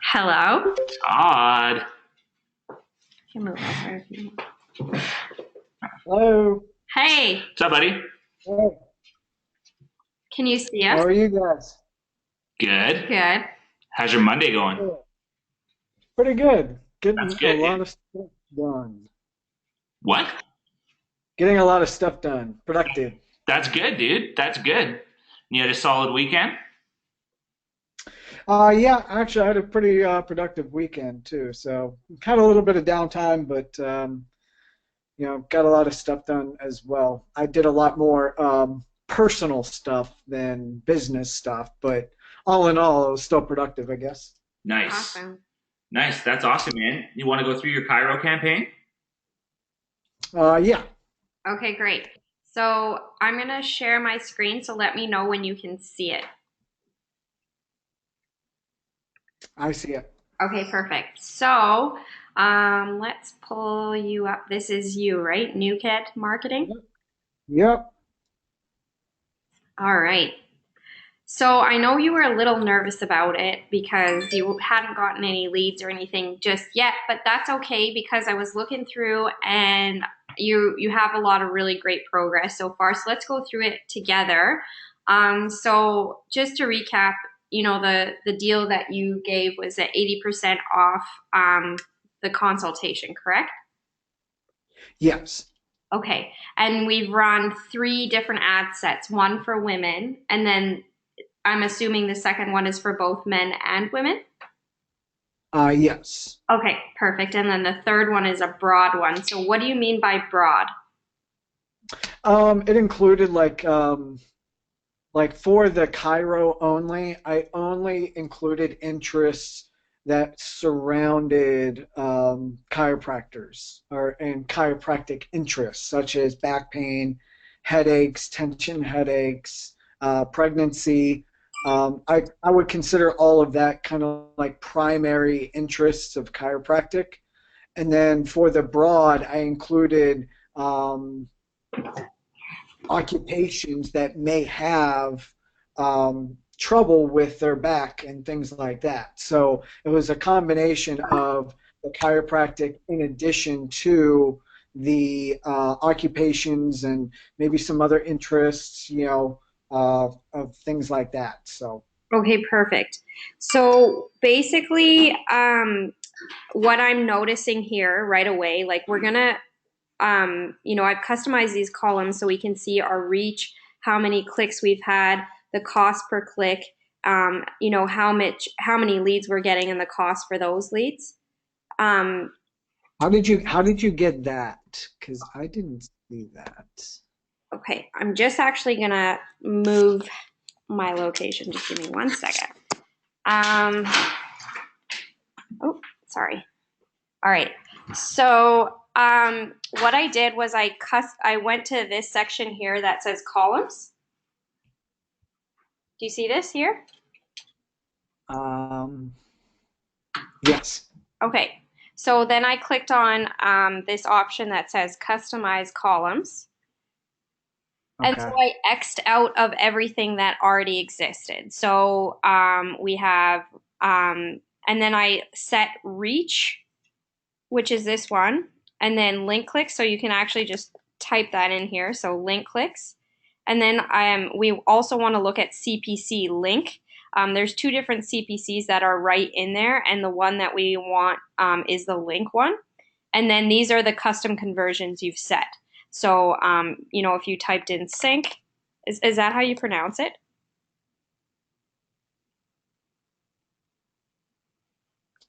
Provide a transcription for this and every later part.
Hello. Todd. Can move over if you want. Hello. Hey, What's up, buddy? Hey, can you see how us? are you guys? Good. Good. How's your Monday going? Good. Pretty good. That's Getting a good, lot dude. of stuff done. What? Getting a lot of stuff done. Productive. That's good, dude. That's good. You had a solid weekend? Yeah, actually, I had a pretty productive weekend too. So had a little bit of downtime, but got a lot of stuff done as well. I did a lot more personal stuff than business stuff, but all in all, it was still productive, I guess. Nice. Awesome. Nice. That's awesome, man. You want to go through your Cairo campaign? Yeah, Okay, great. So I'm gonna share my screen, so let me know when you can see it. I see it. Okay, perfect. So let's pull you up. This is you, right? New Kid Marketing? Yep. Yep. All right. So I know you were a little nervous about it because you hadn't gotten any leads or anything just yet, but that's okay because I was looking through and you have a lot of really great progress so far. So let's go through it together. So just to recap, the deal that you gave was at 80% off the consultation, correct? Yes. Okay. And we've run three different ad sets, one for women, and then I'm assuming the second one is for both men and women. Yes. Okay, perfect. And then the third one is a broad one. So what do you mean by broad? It included like for the Cairo only, I only included interests that surrounded chiropractors or and chiropractic interests such as back pain, headaches, tension headaches, pregnancy. I would consider all of that kind of like primary interests of chiropractic. And then for the broad, I included um, occupations that may have trouble with their back and things like that. So it was a combination of the chiropractic in addition to the occupations and maybe some other interests, of things like that. So, Okay, perfect. So basically, what I'm noticing here right away, like we're gonna, I've customized these columns so we can see our reach, how many clicks we've had, the cost per click, how many leads we're getting, and the cost for those leads. Um, how did you get that? Because I didn't see that. okay, I'm just actually gonna move my location. Just give me 1 second. Um, oh, sorry. All right. So what I did was I went to this section here that says columns. Do you see this here? Um, yes. Okay. So then I clicked on this option that says customize columns. And so Okay. I X'd out of everything that already existed. So we have, and then I set reach, which is this one, and then link clicks. So you can actually just type that in here. So link clicks. And then we also want to look at CPC link. There's two different CPCs that are right in there, and the one that we want is the link one. And then these are the custom conversions you've set. So, if you typed in sync, is that how you pronounce it?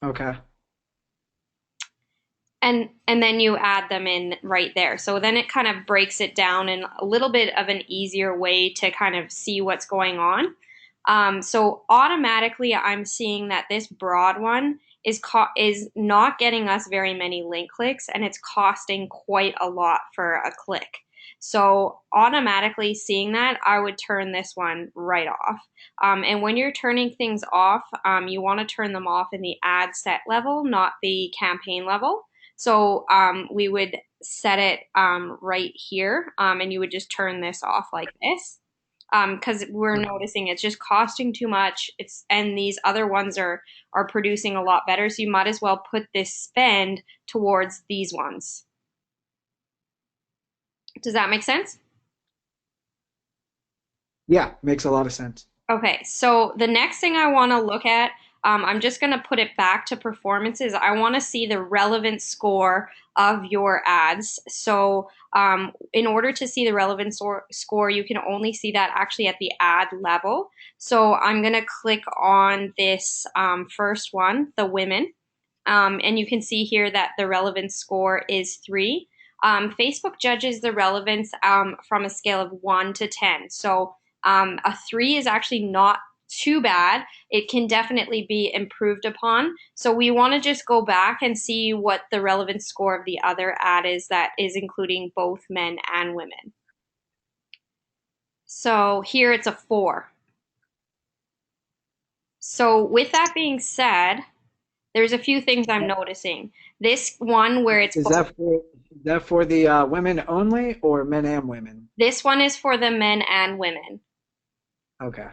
Okay. And then you add them in right there. So then it kind of breaks it down in a little bit of an easier way to kind of see what's going on. So automatically, I'm seeing that this broad one is not getting us very many link clicks, and it's costing quite a lot for a click. So automatically seeing that, I would turn this one right off. And when you're turning things off, you want to turn them off in the ad set level, not the campaign level. So we would set it right here, and you would just turn this off like this. because we're Okay. noticing it's just costing too much. It's and these other ones are producing a lot better. So you might as well put this spend towards these ones. Does that make sense? Yeah, makes a lot of sense. Okay, so the next thing I want to look at, I'm just going to put it back to performances. I want to see the relevant score of your ads. So, in order to see the relevant score, you can only see that actually at the ad level. So, I'm going to click on this first one, the women. And you can see here that the relevance score is 3. Facebook judges the relevance from a scale of 1 to 10. So a 3 is actually not too bad. It can definitely be improved upon. So we want to just go back and see what the relevance score of the other ad is that is including both men and women. So here it's a 4. So with that being said, there's a few things I'm noticing. This one where it's both. Is that for the women only or men and women? This one is for the men and women. Okay.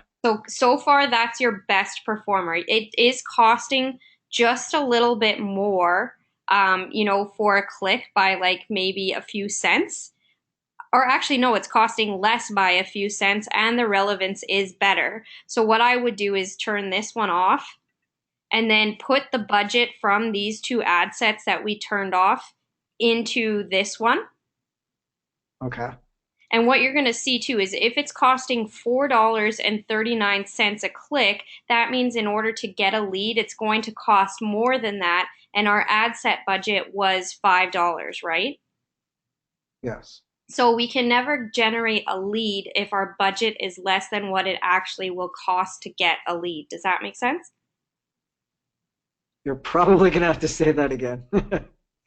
So far that's your best performer. It is costing just a little bit more, for a click by like maybe a few cents. Or actually, no, it's costing less by a few cents, and the relevance is better. So what I would do is turn this one off and then put the budget from these two ad sets that we turned off into this one. Okay. And what you're going to see too is if it's costing $4.39 a click, that means in order to get a lead, it's going to cost more than that. And our ad set budget was $5, right? Yes. So we can never generate a lead if our budget is less than what it actually will cost to get a lead. Does that make sense? You're probably gonna have to say that again.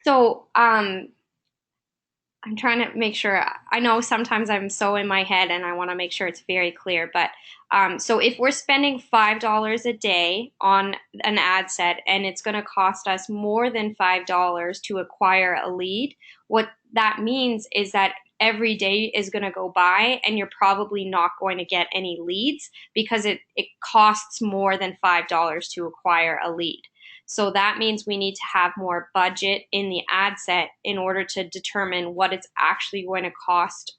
So, I'm trying to make sure. I know sometimes I'm so in my head and I want to make sure it's very clear. But so if we're spending $5 a day on an ad set and it's going to cost us more than $5 to acquire a lead, what that means is that every day is going to go by and you're probably not going to get any leads because it costs more than $5 to acquire a lead. So that means we need to have more budget in the ad set in order to determine what it's actually going to cost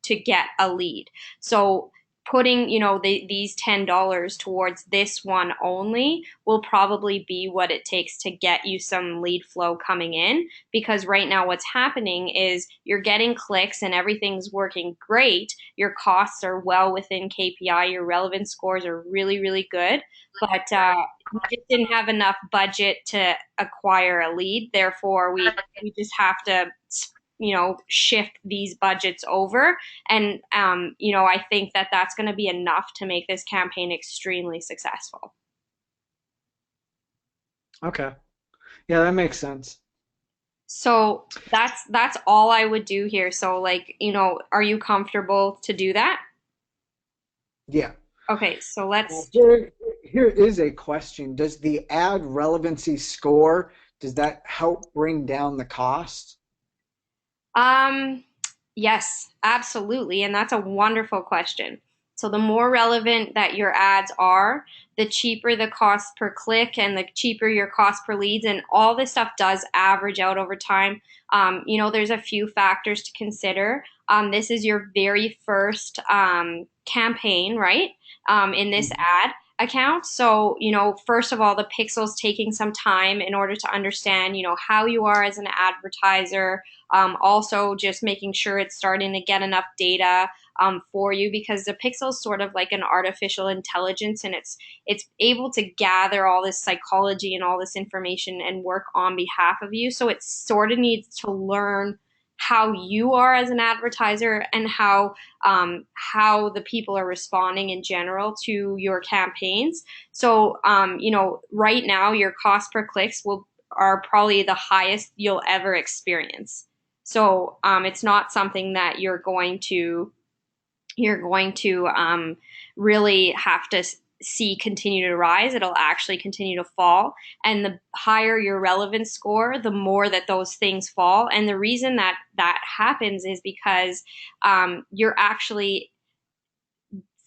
to get a lead. So putting, these $10 towards this one only will probably be what it takes to get you some lead flow coming in, because right now what's happening is you're getting clicks and everything's working great. Your costs are well within KPI, your relevance scores are really, really good, but we just didn't have enough budget to acquire a lead. Therefore, we just have to, shift these budgets over. And, I think that that's going to be enough to make this campaign extremely successful. Okay. Yeah, that makes sense. So that's all I would do here. So like, are you comfortable to do that? Yeah. Okay, so let's. Here is a question. Does the ad relevancy score, does that help bring down the cost? Um, yes, absolutely. And that's a wonderful question. So the more relevant that your ads are, the cheaper the cost per click and the cheaper your cost per leads. And all this stuff does average out over time. There's a few factors to consider. This is your very first campaign, right? In this Mhm. ad account. So, first of all, the pixel's taking some time in order to understand, how you are as an advertiser, also, just making sure it's starting to get enough data for you, because the pixel is sort of like an artificial intelligence, and it's able to gather all this psychology and all this information and work on behalf of you. So it sort of needs to learn how you are as an advertiser and how the people are responding in general to your campaigns. So right now your cost per clicks will are probably the highest you'll ever experience. So it's not something that you're going to really have to see continue to rise. It'll actually continue to fall. And the higher your relevance score, the more that those things fall. And the reason that that happens is because you're actually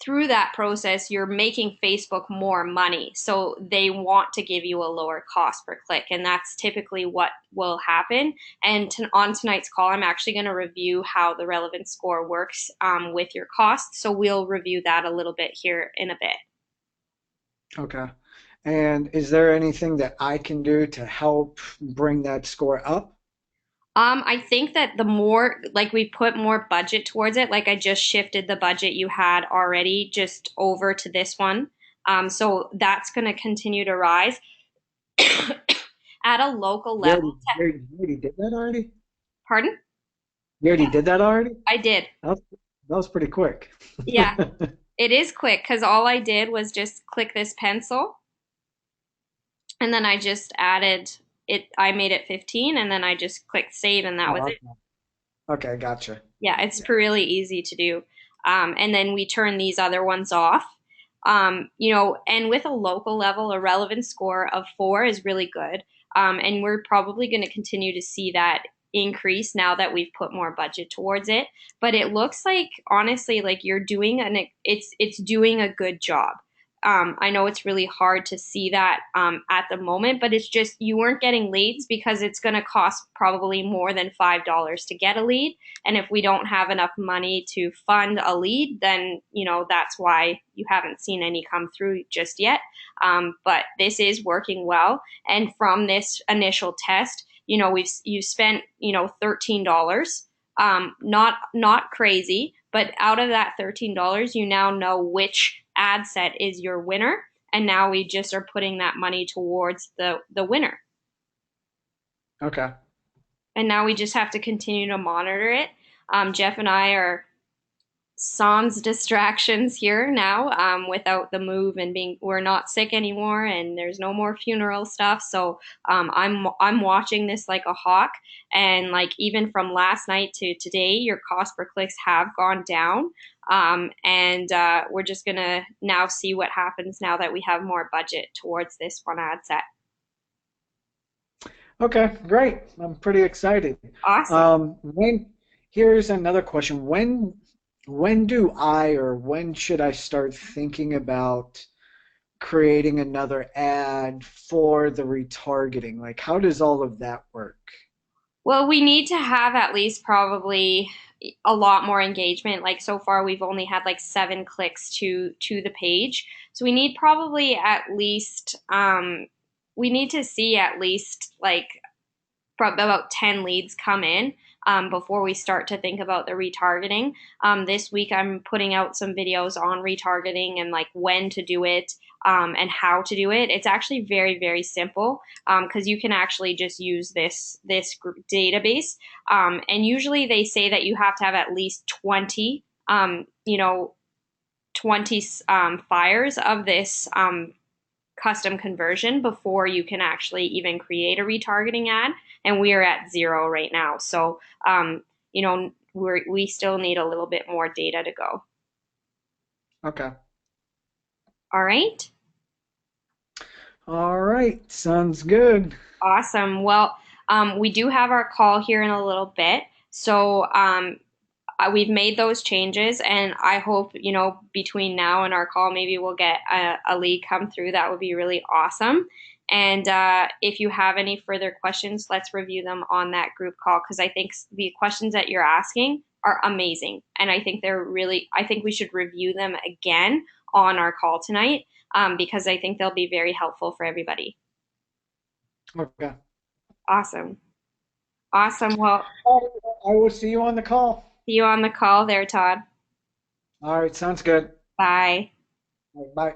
through that process, you're making Facebook more money. So they want to give you a lower cost per click. And that's typically what will happen. And on tonight's call, I'm actually going to review how the relevance score works with your costs. So we'll review that a little bit here in a bit. Okay. And is there anything that I can do to help bring that score up? I think that the more, like we put more budget towards it, like I just shifted the budget you had already just over to this one. So that's going to continue to rise at a local You level. already, you already did that already? Pardon? You already did that already? I did. That was, that was pretty quick. Yeah, it is quick because all I did was just click this pencil and then I just added it. I made it 15 and then I just clicked save and that was Oh, it. okay. Okay, gotcha. Yeah, it's Yeah. really easy to do. And then we turn these other ones off. And with a local level, a relevance score of 4 is really good. And we're probably going to continue to see that increase now that we've put more budget towards it. But it looks like, honestly, like you're doing it's doing a good job. I know it's really hard to see that at the moment, but it's just you weren't getting leads because it's going to cost probably more than $5 to get a lead. And if we don't have enough money to fund a lead, then, that's why you haven't seen any come through just yet. But this is working well. And from this initial test, you spent, $13. Not crazy, but out of that $13, you now know which ad set is your winner. And now we just are putting that money towards the winner. Okay. And now we just have to continue to monitor it. Jeff and I are sans distractions here now without the move and we're not sick anymore and there's no more funeral stuff. So I'm watching this like a hawk, and like even from last night to today, your cost per clicks have gone down. And we're just gonna now see what happens now that we have more budget towards this one ad set. Okay, great. I'm pretty excited. Awesome. When here's another question. When do I or when should I start thinking about creating another ad for the retargeting? Like, how does all of that work? Well, we need to have at least probably a lot more engagement. Like so far, we've only had like 7 clicks to the page. So we need probably at least we need to see at least like about 10 leads come in before we start to think about the retargeting. This week, I'm putting out some videos on retargeting and like when to do it and how to do it. It's actually very, very simple because you can actually just use this database. And usually they say that you have to have at least 20, 20 fires of this custom conversion before you can actually even create a retargeting ad. And we are at 0 right now. So, we still need a little bit more data to go. Okay. All right. All right. Sounds good. Awesome. Well, we do have our call here in a little bit. So, we've made those changes, and I hope, between now and our call, maybe we'll get a lead come through. That would be really awesome. And if you have any further questions, let's review them on that group call because I think the questions that you're asking are amazing. And I think we should review them again on our call tonight because I think they'll be very helpful for everybody. Okay. Awesome. Awesome. Well, I will see you on the call. see you on the call there, Todd. All right. Sounds good. Bye. All right, bye.